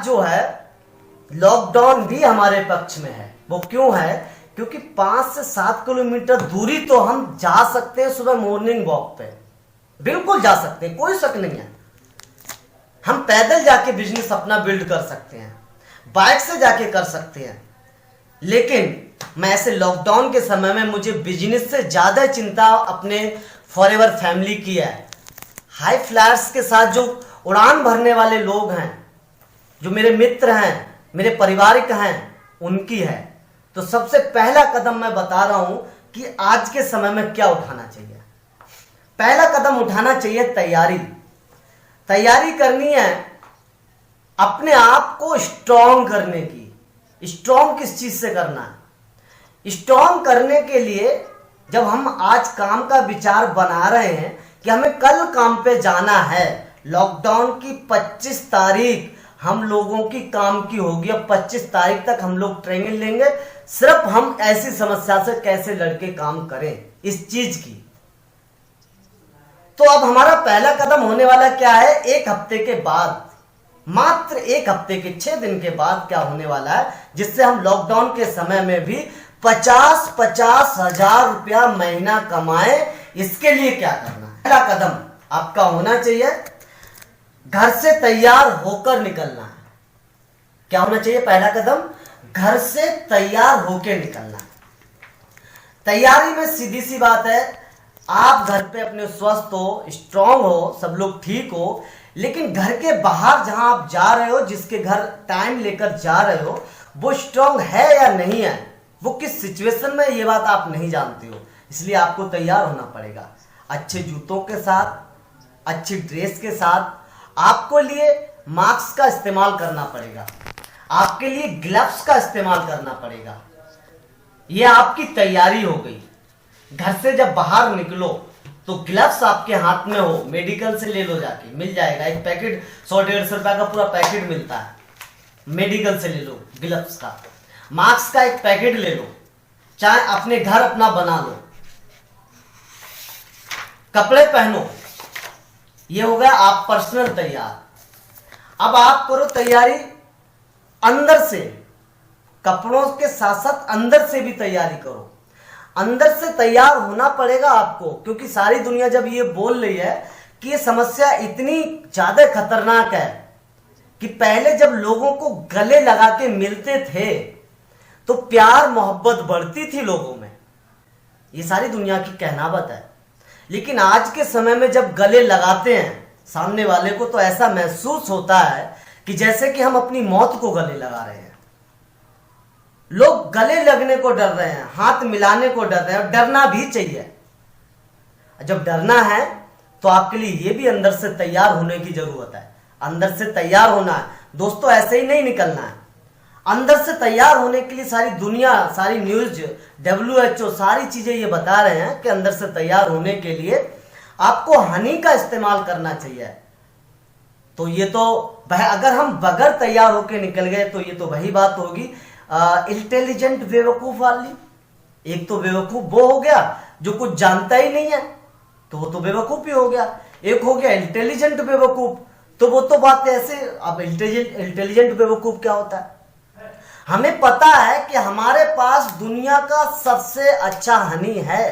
जो है लॉकडाउन भी हमारे पक्ष में है। वो क्यों है? क्योंकि 5 से 7 किलोमीटर दूरी तो हम जा सकते हैं सुबह मॉर्निंग वॉक पे, बिल्कुल जा सकते हैं, कोई शक नहीं है। हम पैदल जाके बिजनेस अपना बिल्ड कर सकते हैं, बाइक से जाके कर सकते हैं। लेकिन मैं ऐसे लॉकडाउन के समय में मुझे बिजनेस से ज्यादा चिंता अपने फॉरएवर फैमिली की है। हाई फ्लायर्स के साथ जो उड़ान भरने वाले लोग हैं, जो मेरे मित्र हैं, मेरे पारिवारिक हैं, उनकी है। तो सबसे पहला कदम मैं बता रहा हूं कि आज के समय में क्या उठाना चाहिए। पहला कदम उठाना चाहिए तैयारी करनी है अपने आप को स्ट्रॉन्ग करने की। स्ट्रॉन्ग किस चीज से करना है? स्ट्रॉन्ग करने के लिए जब हम आज काम का विचार बना रहे हैं कि हमें कल काम पे जाना है, लॉकडाउन की 25 तारीख हम लोगों की काम की होगी। अब 25 तारीख तक हम लोग ट्रेनिंग लेंगे, सिर्फ हम ऐसी समस्या से कैसे लड़के काम करें इस चीज की। तो अब हमारा पहला कदम होने वाला क्या है? एक हफ्ते के बाद, मात्र एक हफ्ते के 6 दिन के बाद क्या होने वाला है, जिससे हम लॉकडाउन के समय में भी 50-50 हजार रुपया महीना कमाए। इसके लिए क्या करना है? पहला कदम आपका होना चाहिए घर से तैयार होकर निकलना है। क्या होना चाहिए? पहला कदम घर से तैयार होकर निकलना है। तैयारी में सीधी सी बात है, आप घर पे अपने स्वस्थ हो, स्ट्रांग हो, सब लोग ठीक हो, लेकिन घर के बाहर जहां आप जा रहे हो, जिसके घर टाइम लेकर जा रहे हो, वो स्ट्रांग है या नहीं है, वो किस सिचुएशन में, ये बात आप नहीं जानते हो। इसलिए आपको तैयार होना पड़ेगा अच्छे जूतों के साथ, अच्छी ड्रेस के साथ। आपको लिए मास्क का इस्तेमाल करना पड़ेगा, आपके लिए ग्लव्स का इस्तेमाल करना पड़ेगा। यह आपकी तैयारी हो गई। घर से जब बाहर निकलो तो ग्लव्स आपके हाथ में हो, मेडिकल से ले लो, जाके मिल जाएगा। एक पैकेट 100-150 रुपए का पूरा पैकेट मिलता है, मेडिकल से ले लो ग्लव्स का। मास्क का एक पैकेट ले लो, चाहे अपने घर अपना बना लो। कपड़े पहनो, ये हो गया आप पर्सनल तैयार। अब आप करो तैयारी अंदर से, कपड़ों के साथ साथ अंदर से भी तैयारी करो। अंदर से तैयार होना पड़ेगा आपको, क्योंकि सारी दुनिया जब ये बोल रही है कि ये समस्या इतनी ज्यादा खतरनाक है कि पहले जब लोगों को गले लगा के मिलते थे तो प्यार मोहब्बत बढ़ती थी लोगों में, ये सारी दुनिया की कहनावत है। लेकिन आज के समय में जब गले लगाते हैं सामने वाले को, तो ऐसा महसूस होता है कि जैसे कि हम अपनी मौत को गले लगा रहे हैं। लोग गले लगने को डर रहे हैं, हाथ मिलाने को डर रहे हैं, और डरना भी चाहिए। जब डरना है तो आपके लिए ये भी अंदर से तैयार होने की जरूरत है। अंदर से तैयार होना है दोस्तों, ऐसे ही नहीं निकलना है। अंदर से तैयार होने के लिए सारी दुनिया, सारी न्यूज, WHO, सारी चीजें ये बता रहे हैं कि अंदर से तैयार होने के लिए आपको हनी का इस्तेमाल करना चाहिए। तो ये तो अगर हम बगैर तैयार होकर निकल गए तो ये तो वही बात होगी इंटेलिजेंट बेवकूफ वाली। एक तो बेवकूफ वो हो गया जो कुछ जानता ही नहीं है, तो वो तो बेवकूफ ही हो गया। एक हो गया इंटेलिजेंट बेवकूफ, तो वो तो बात ऐसे। अब इंटेलिजेंट बेवकूफ क्या होता है? हमें पता है कि हमारे पास दुनिया का सबसे अच्छा हनी है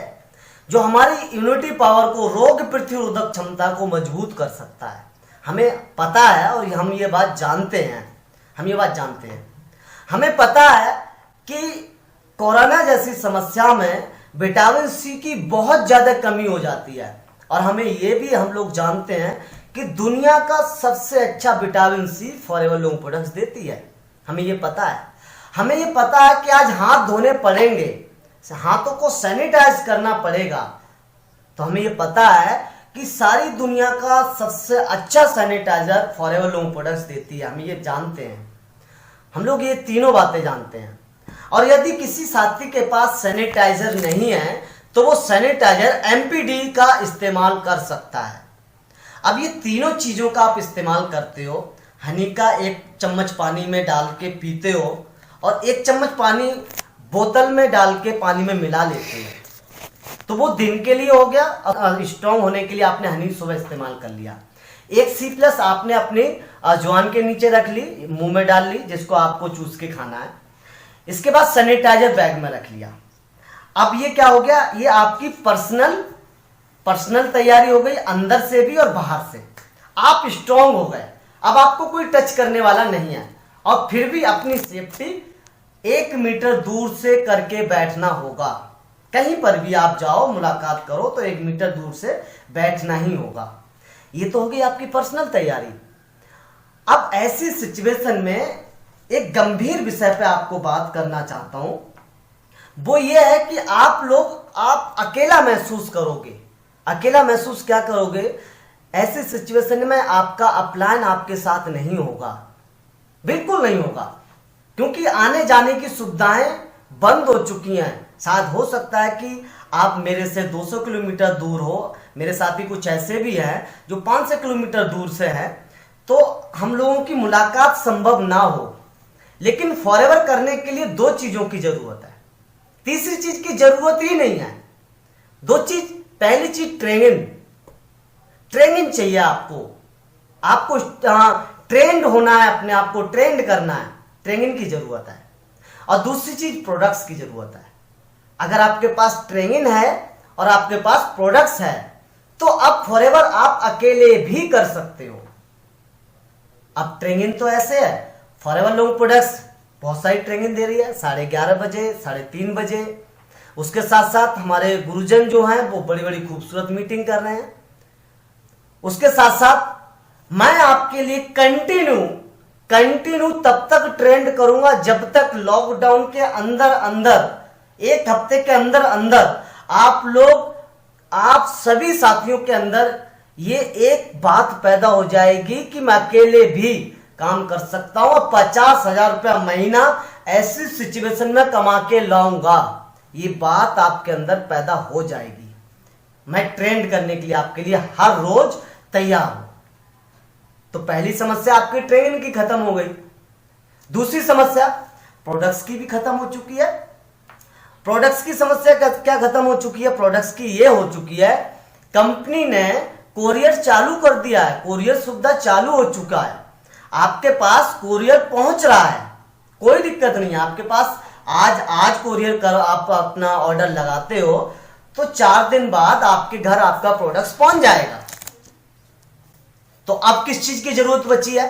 जो हमारी इम्यूनिटी पावर को, रोग प्रतिरोधक क्षमता को मजबूत कर सकता है। हमें पता है और हम ये बात जानते हैं, हमें पता है कि कोरोना जैसी समस्या में विटामिन सी की बहुत ज्यादा कमी हो जाती है। और हमें ये भी हम लोग जानते हैं कि दुनिया का सबसे अच्छा vitamin C forever long products देती है। हमें ये पता है। हमें ये पता है कि आज हाथ धोने पड़ेंगे, हाथों को सैनिटाइज करना पड़ेगा। तो हमें ये पता है कि सारी दुनिया का सबसे अच्छा सैनिटाइजर फॉरएवर लॉन्ग प्रोडक्ट्स देती है। हम ये जानते हैं, हम लोग ये तीनों बातें जानते हैं। और यदि किसी साथी के पास सैनिटाइजर नहीं है तो वो सैनिटाइजर MPD का इस्तेमाल कर सकता है। अब ये तीनों चीजों का आप इस्तेमाल करते हो। हनी का 1 चम्मच पानी में डाल के पीते हो, और 1 चम्मच पानी बोतल में डाल के पानी में मिला लेते हो, तो वो दिन के लिए हो गया। स्ट्रांग होने के लिए आपने हनी सुबह इस्तेमाल कर लिया। एक C+ आपने अपनी जुबान के नीचे रख ली, मुंह में डाल ली, जिसको आपको चूस के खाना है। इसके बाद सैनिटाइजर बैग में रख लिया। अब ये क्या हो गया, ये आपकी पर्सनल तैयारी हो गई, अंदर से भी और बाहर से। आप स्ट्रांग हो गए, अब आपको कोई टच करने वाला नहीं है। और फिर भी अपनी सेफ्टी 1 मीटर दूर से करके बैठना होगा। कहीं पर भी आप जाओ, मुलाकात करो तो 1 मीटर दूर से बैठना ही होगा। ये तो हो गई आपकी पर्सनल तैयारी। अब ऐसी सिचुएशन में एक गंभीर विषय पे आपको बात करना चाहता हूं, वो ये है कि आप अकेला महसूस करोगे। अकेला महसूस क्या करोगे, ऐसी सिचुएशन में आपका अपलाइन आपके साथ नहीं होगा, बिल्कुल नहीं होगा, क्योंकि आने जाने की सुविधाएं बंद हो चुकी हैं। शायद हो सकता है कि आप मेरे से 200 किलोमीटर दूर हो, मेरे साथी कुछ ऐसे भी हैं जो 500 किलोमीटर दूर से हैं, तो हम लोगों की मुलाकात संभव ना हो। लेकिन फॉरएवर करने के लिए 2 चीजों की जरूरत है, तीसरी चीज की जरूरत ही नहीं है। 2 चीज, पहली चीज ट्रेनिंग चाहिए आपको ट्रेंड होना है, अपने आप को ट्रेंड करना है, ट्रेनिंग की जरूरत है। और दूसरी चीज प्रोडक्ट्स की जरूरत है। अगर आपके पास ट्रेनिंग है और आपके पास प्रोडक्ट्स है तो अब फॉरएवर आप अकेले भी कर सकते हो। अब ट्रेनिंग तो ऐसे है, फॉरएवर लोग प्रोडक्ट्स बहुत सारी ट्रेनिंग दे रही है, 11:30 बजे, 3:30 बजे। उसके साथ साथ हमारे गुरुजन जो हैं वो बड़ी बड़ी खूबसूरत मीटिंग कर रहे हैं। उसके साथ साथ मैं आपके लिए कंटिन्यू तब तक ट्रेंड करूंगा जब तक लॉकडाउन के अंदर 1 हफ्ते के अंदर आप सभी साथियों के अंदर ये एक बात पैदा हो जाएगी कि मैं अकेले भी काम कर सकता हूं और 50,000 रुपया महीना ऐसी सिचुएशन में कमा के लाऊंगा। ये बात आपके अंदर पैदा हो जाएगी। मैं ट्रेंड करने के लिए आपके लिए हर रोज तैयार हूं। तो पहली समस्या आपकी ट्रेनिंग की खत्म हो गई। दूसरी समस्या प्रोडक्ट्स की भी खत्म हो चुकी है। प्रोडक्ट्स की समस्या क्या खत्म हो चुकी है, प्रोडक्ट्स की ये हो चुकी है, कंपनी ने कोरियर चालू कर दिया है, कोरियर सुविधा चालू हो चुका है। आपके पास कोरियर पहुंच रहा है, कोई दिक्कत नहीं है। आपके पास आज कोरियर कर आप अपना ऑर्डर लगाते हो तो 4 दिन बाद आपके घर आपका प्रोडक्ट्स पहुंच जाएगा। तो अब किस चीज की जरूरत बची है,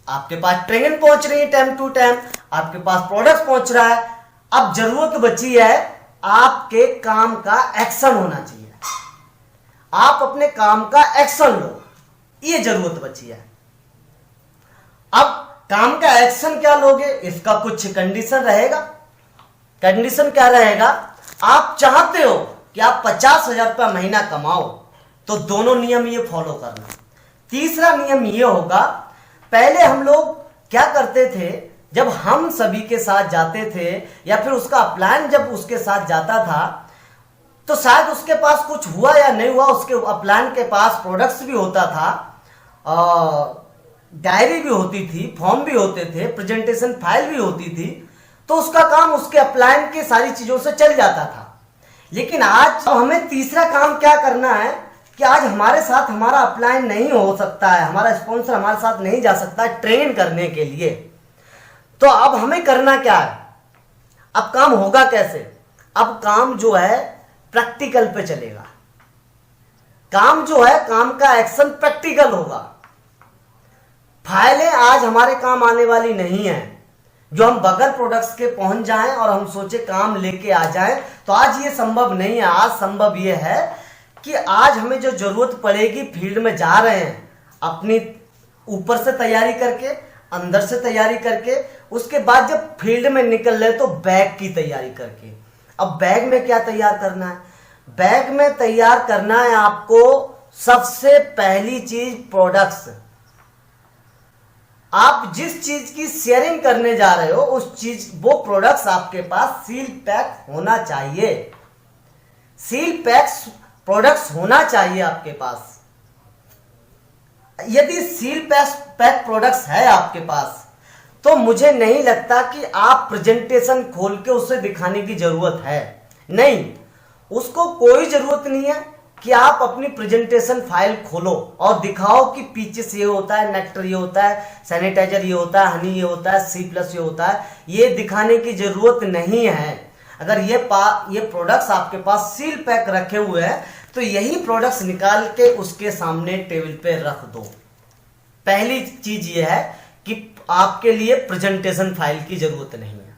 आपके पास ट्रेनिंग पहुंच रही है टाइम टू टाइम, आपके पास प्रोडक्ट पहुंच रहा है। अब जरूरत बची है आपके काम का एक्शन होना चाहिए। आप अपने काम का एक्शन लो, ये जरूरत बची है। अब काम का एक्शन क्या लोगे, इसका कुछ कंडीशन रहेगा। कंडीशन क्या रहेगा, आप चाहते हो कि आप 50,000 रुपया महीना कमाओ तो दोनों नियम ये फॉलो करना। तीसरा नियम ये होगा, पहले हम लोग क्या करते थे, जब हम सभी के साथ जाते थे या फिर उसका प्लान जब उसके साथ जाता था तो शायद उसके पास कुछ हुआ या नहीं हुआ, उसके प्लान के पास प्रोडक्ट्स भी होता था, डायरी भी होती थी, फॉर्म भी होते थे, प्रेजेंटेशन फाइल भी होती थी, तो उसका काम उसके अपलाइन के सारी चीजों से चल जाता था। लेकिन आज हमें तीसरा काम क्या करना है कि आज हमारे साथ हमारा अपलाइन नहीं हो सकता है, हमारा स्पॉन्सर हमारे साथ नहीं जा सकता है ट्रेन करने के लिए। तो अब हमें करना क्या है, अब काम होगा कैसे, अब काम जो है प्रैक्टिकल पे चलेगा। काम जो है, काम का एक्शन प्रैक्टिकल होगा। फाइलें आज हमारे काम आने वाली नहीं है, जो हम बगैर प्रोडक्ट्स के पहुंच जाएं और हम सोचे काम लेके आ जाएं, तो आज ये संभव नहीं है। आज संभव ये है कि आज हमें जो जरूरत पड़ेगी, फील्ड में जा रहे हैं अपनी ऊपर से तैयारी करके, अंदर से तैयारी करके, उसके बाद जब फील्ड में निकल रहे तो बैग की तैयारी करके। अब बैग में क्या तैयार करना है, बैग में तैयार करना है आपको सबसे पहली चीज प्रोडक्ट्स। आप जिस चीज की शेयरिंग करने जा रहे हो वो प्रोडक्ट्स आपके पास सील पैक होना चाहिए। सील पैक प्रोडक्ट्स होना चाहिए आपके पास। यदि सील पैक प्रोडक्ट्स है आपके पास तो मुझे नहीं लगता कि आप प्रेजेंटेशन खोल के उसे दिखाने की जरूरत है। नहीं, उसको कोई जरूरत नहीं है। कि आप अपनी प्रेजेंटेशन फाइल खोलो और दिखाओ कि पीछे से ये होता है, नेक्टर ये होता है, सैनिटाइजर ये होता है, हनी ये होता है, C+ ये होता है। ये दिखाने की जरूरत नहीं है। अगर ये प्रोडक्ट्स आपके पास सील पैक रखे हुए हैं तो यही प्रोडक्ट्स निकाल के उसके सामने टेबल पे रख दो। पहली चीज ये है कि आपके लिए प्रेजेंटेशन फाइल की जरूरत नहीं है।